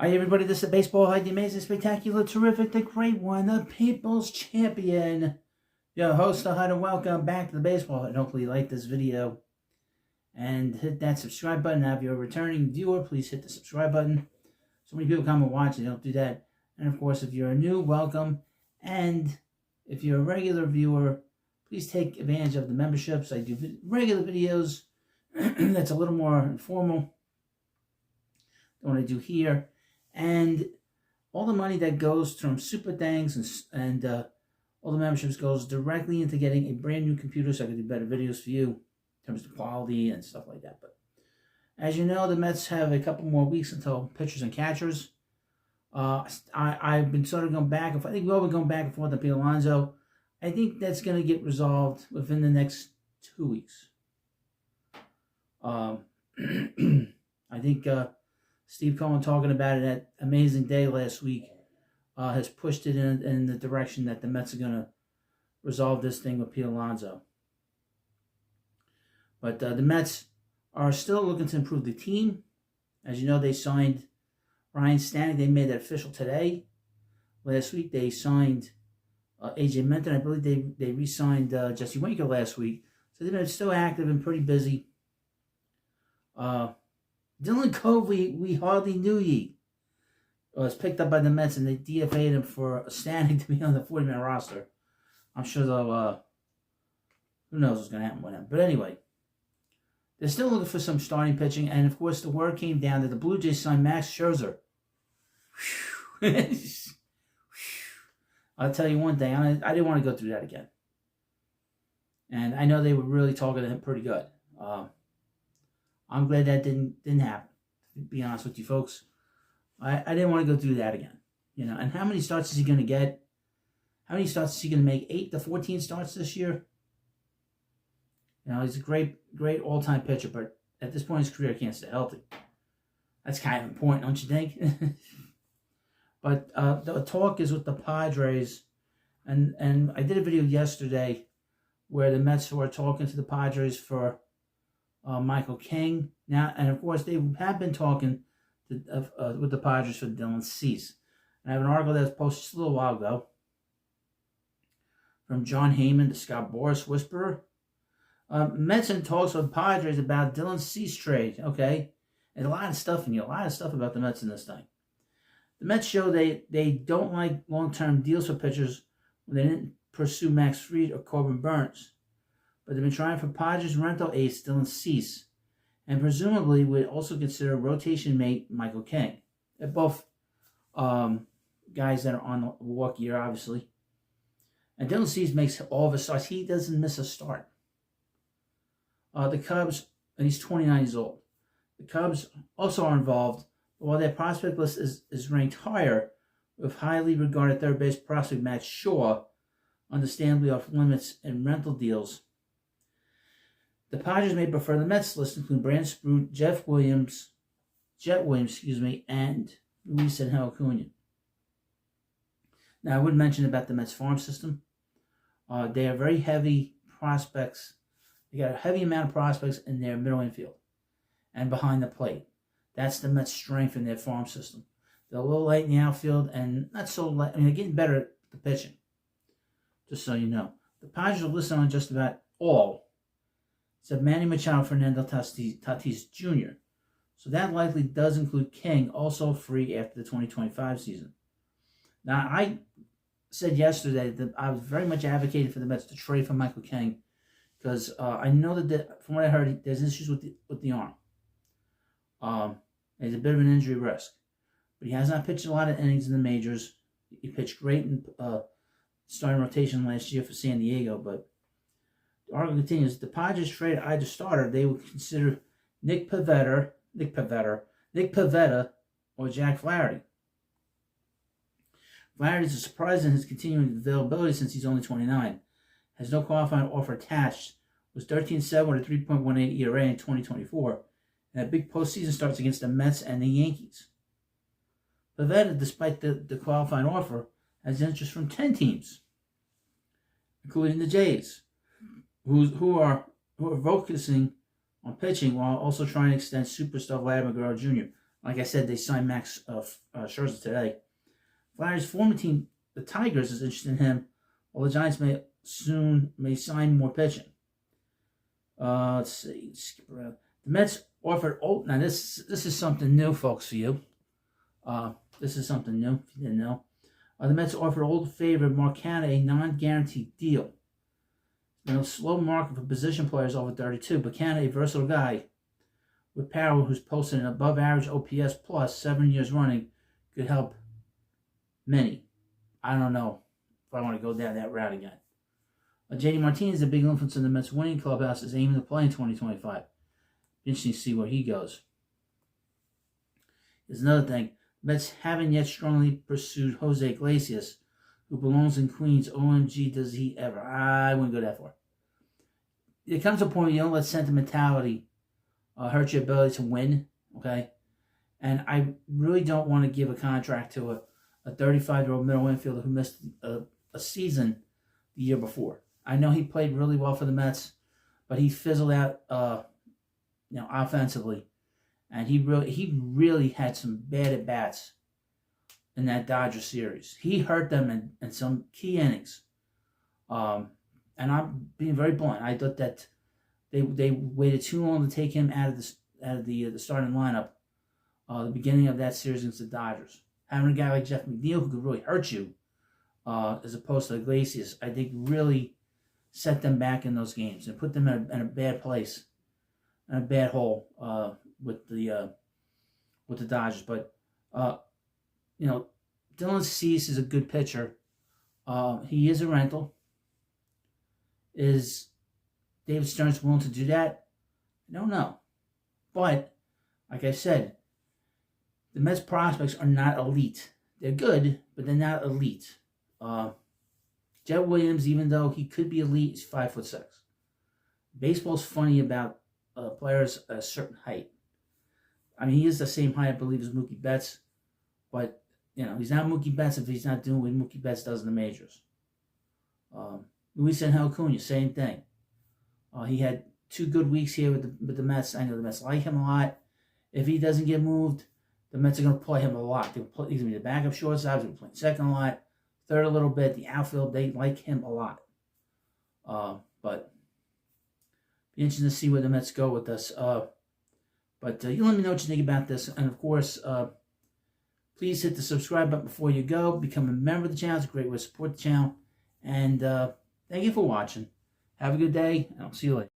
Hi everybody, this is Baseball Hyde, the amazing, spectacular, terrific, the great one, the people's champion. Your host, Hyde, and welcome back to the Baseball Hyde. Hopefully you like this video. And hit that subscribe button. Now if you're a returning viewer, please hit the subscribe button. So many people come and watch and don't do that. And of course, if you're new, welcome. And if you're a regular viewer, please take advantage of the memberships. I do regular videos that's a little more informal than what I do here. And all the money that goes from Super Thanks and all the memberships goes directly into getting a brand new computer so I can do better videos for you in terms of quality and stuff like that. But as you know, the Mets have a couple more weeks until pitchers and catchers. I've been sort of going back. I think we've all been going back and forth on Pete Alonso. I think that's going to get resolved within the next 2 weeks. I think Steve Cohen talking about it at Amazing Day last week has pushed it in the direction that the Mets are going to resolve this thing with Pete Alonso. But the Mets are still looking to improve the team. As you know, they signed Ryan Stanek. They made that official today. Last week, they signed A.J. Minter. I believe they re-signed Jesse Winker last week. So they've been still active and pretty busy. Dylan Cove, we hardly knew ye, was picked up by the Mets, and they DFA'd him for Stanek to be on the 40-man roster. I'm sure they'll, who knows what's going to happen with him. But anyway, they're still looking for some starting pitching, and of course the word came down that the Blue Jays signed Max Scherzer. I'll tell you one thing, I didn't want to go through that again. And I know they were really talking to him pretty good. I'm glad that didn't happen, to be honest with you folks. I didn't want to go through that again. You know, and how many starts is he going to get? How many starts is he going to make? 8 to 14 starts this year? You know, he's a great all-time pitcher, but at this point in his career, he can't stay healthy. That's kind of important, don't you think? But the talk is with the Padres, and I did a video yesterday where the Mets were talking to the Padres for Michael King now, and of course they have been talking with the Padres for Dylan Cease. And I have an article that was posted just a little while ago from John Heyman to Scott Boras, Whisperer. Mets in talks with Padres about Dylan Cease trade. Okay, and a lot of stuff in here, a lot of stuff about the Mets in this thing. The Mets show they don't like long-term deals for pitchers when they didn't pursue Max Fried or Corbin Burns. But they've been trying for Padres rental ace Dylan Cease, and presumably would also consider rotation mate Michael King. They're both guys that are on the walk year, obviously. And Dylan Cease makes all of his starts. He doesn't miss a start. The Cubs, and he's 29 years old. The Cubs also are involved, but while their prospect list is ranked higher, with highly regarded third base prospect Matt Shaw, understandably off limits in rental deals. The Padres may prefer the Mets list, including Brand Sprout, Jet Williams, and Luis Angel Acuna. Now, I would mention about the Mets farm system. They are very heavy prospects. They got a heavy amount of prospects in their middle infield and behind the plate. That's the Mets' strength in their farm system. They're a little light in the outfield and not so light. I mean, they're getting better at the pitching, just so you know. The Padres are listed on just about all, except Manny Machado, Fernando Tatis Jr. So that likely does include King, also free after the 2025 season. Now, I said yesterday that I was very much advocating for the Mets to trade for Michael King because I know that from what I heard, there's issues with the arm. There's a bit of an injury risk. But he has not pitched a lot of innings in the majors. He pitched great in starting rotation last year for San Diego, but the article continues, the Padres trade either starter, they would consider Nick Pivetta, or Jack Flaherty. Flaherty is a surprise in his continuing availability since he's only 29. Has no qualifying offer attached. Was 13-7 with a 3.18 ERA in 2024. And a big postseason starts against the Mets and the Yankees. Pivetta, despite the qualifying offer, has interest from 10 teams, including the Jays, who are focusing on pitching while also trying to extend superstar Vladimir Guerrero Jr. Like I said, they signed Max Scherzer today. Flyers' former team, the Tigers, is interested in him, while the Giants may sign more pitching. Let's see. Skip around. The Mets offered now this is something new, folks, for you. This is something new if you didn't know. The Mets offered old favorite Mark Canha a non-guaranteed deal. It's been a slow market for position players over 32, but Canha, a versatile guy with power who's posted an above-average OPS plus 7 years running, could help many. I don't know if I want to go down that route again. JD Martinez, a big influence in the Mets winning clubhouse, is aiming to play in 2025. Interesting to see where he goes. Here's another thing. Mets haven't yet strongly pursued Jose Iglesias, who belongs in Queens. OMG, does he ever? I wouldn't go that far. There comes a point where you don't let sentimentality hurt your ability to win, okay? And I really don't want to give a contract to a 35-year-old middle infielder who missed a season the year before. I know he played really well for the Mets, but he fizzled out, offensively, and he really had some bad at bats in that Dodger series. He hurt them in some key innings, and I'm being very blunt. I thought that they waited too long to take him out of the starting lineup. The beginning of that series against the Dodgers, having a guy like Jeff McNeil who could really hurt you, as opposed to Iglesias, I think really set them back in those games and put them in a bad place, in a bad hole with the Dodgers. But Dylan Cease is a good pitcher. He is a rental. Is David Stearns willing to do that? I don't know. But like I said, the Mets prospects are not elite. They're good, but they're not elite. Jet Williams, even though he could be elite, is 5'6". Baseball's funny about players at a certain height. I mean, he is the same height, I believe, as Mookie Betts, but he's not Mookie Betts if he's not doing what Mookie Betts does in the majors. Luis Angel Acuna, same thing. He had 2 good weeks here with the Mets. I know the Mets like him a lot. If he doesn't get moved, the Mets are going to play him a lot. He's going to be the backup shortstop. He's going to be playing second a lot, third a little bit. The outfield, they like him a lot. But be interesting to see where the Mets go with this. But you let me know what you think about this. And, of course, please hit the subscribe button before you go. Become a member of the channel. It's a great way to support the channel. And thank you for watching. Have a good day, and I'll see you later.